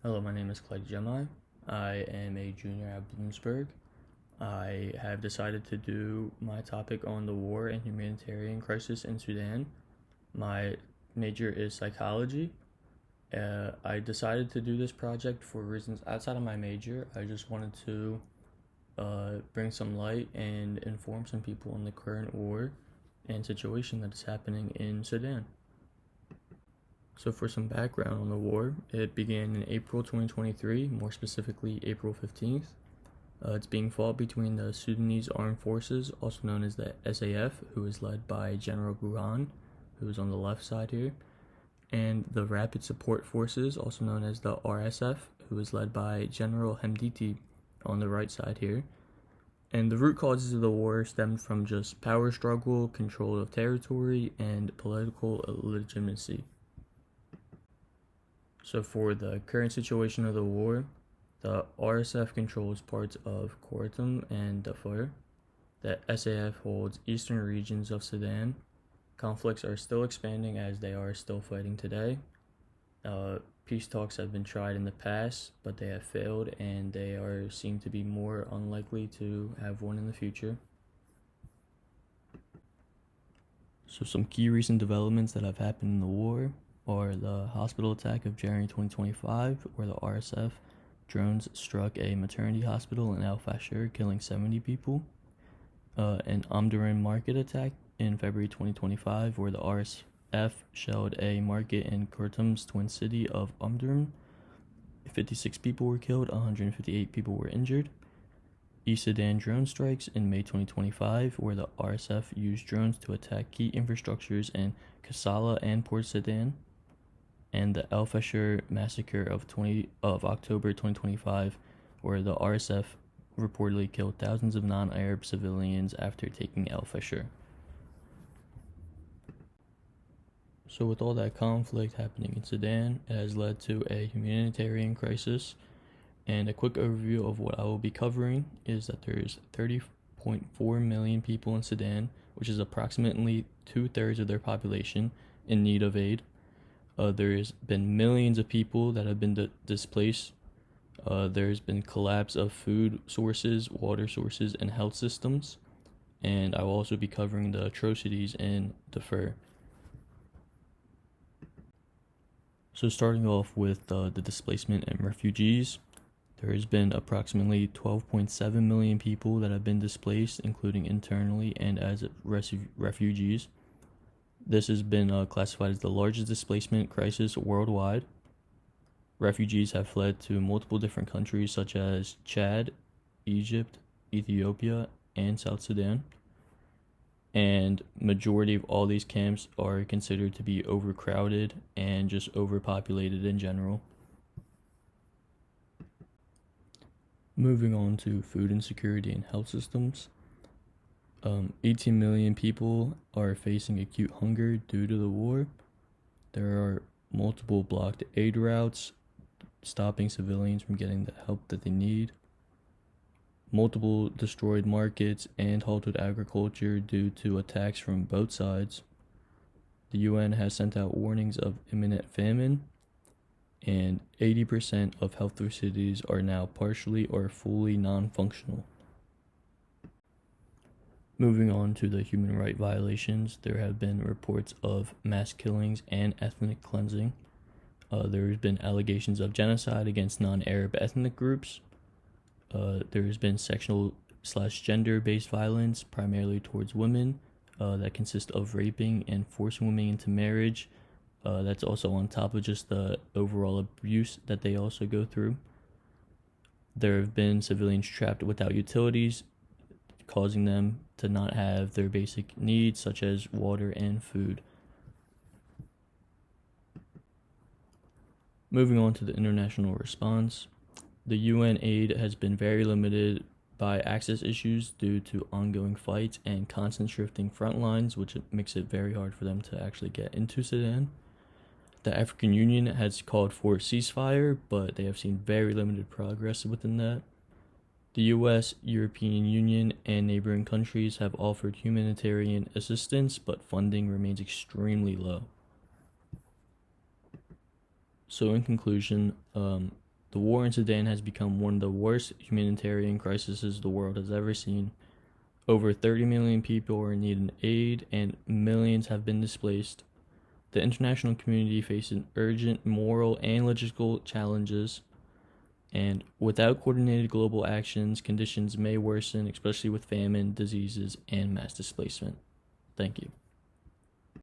Hello, my name is Clyde Gemini. I am a junior at Bloomsburg. I have decided to do my topic on the war and humanitarian crisis in Sudan. My major is psychology. I decided to do this project for reasons outside of my major. I just wanted to bring some light and inform some people on the current war and situation that is happening in Sudan. So, for some background on the war, it began in April 2023, more specifically April 15th. It's being fought between the Sudanese Armed Forces, also known as the SAF, who is led by General Burhan, who is on the left side here, and the Rapid Support Forces, also known as the RSF, who is led by General Hemditi on the right side here. And the root causes of the war stemmed from just power struggle, control of territory, and political illegitimacy. So for the current situation of the war, the RSF controls parts of Khartoum and Darfur. The SAF holds eastern regions of Sudan. Conflicts are still expanding as they are still fighting today. Peace talks have been tried in the past, but they have failed, and they seem to be more unlikely to have one in the future. So some key recent developments that have happened in the war are the hospital attack of January 2025, where the RSF drones struck a maternity hospital in Al Fashir, killing 70 people. An Omdurman market attack in February 2025, where the RSF shelled a market in Khartoum's twin city of Omdurman. 56 people were killed, 158 people were injured. East Sudan drone strikes in May 2025, where the RSF used drones to attack key infrastructures in Kassala and Port Sudan. And the Al Fashir massacre of October 2025, where the RSF reportedly killed thousands of non-Arab civilians after taking Al Fashir. So with all that conflict happening in Sudan, it has led to a humanitarian crisis. And a quick overview of what I will be covering is that there is 30.4 million people in Sudan, which is approximately 2/3 of their population, in need of aid. There's been millions of people that have been displaced. There's been collapse of food sources, water sources, and health systems. And I will also be covering the atrocities in Darfur. So starting off with the displacement and refugees, there has been approximately 12.7 million people that have been displaced, including internally and as refugees. This has been classified as the largest displacement crisis worldwide. Refugees have fled to multiple different countries such as Chad, Egypt, Ethiopia, and South Sudan. And majority of all these camps are considered to be overcrowded and just overpopulated in general. Moving on to food insecurity and health systems. 18 million people are facing acute hunger due to the war. There are multiple blocked aid routes, stopping civilians from getting the help that they need. Multiple destroyed markets and halted agriculture due to attacks from both sides. The UN has sent out warnings of imminent famine, and 80% of health facilities are now partially or fully non-functional. Moving on to the human rights violations, there have been reports of mass killings and ethnic cleansing. There has been allegations of genocide against non-Arab ethnic groups. There has been sexual/gender-based violence, primarily towards women, that consist of raping and forcing women into marriage. That's also on top of just the overall abuse that they also go through. There have been civilians trapped without utilities, causing them to not have their basic needs such as water and food. Moving on to the international response, the UN aid has been very limited by access issues due to ongoing fights and constant shifting front lines, which makes it very hard for them to actually get into Sudan. The African Union has called for a ceasefire, but they have seen very limited progress within that. The US, European Union, and neighboring countries have offered humanitarian assistance, but funding remains extremely low. So in conclusion, The war in Sudan has become one of the worst humanitarian crises the world has ever seen. Over 30 million people are in need of aid, and millions have been displaced. The international community faces urgent moral and logistical challenges, and without coordinated global actions, conditions may worsen, especially with famine, diseases, and mass displacement. Thank you.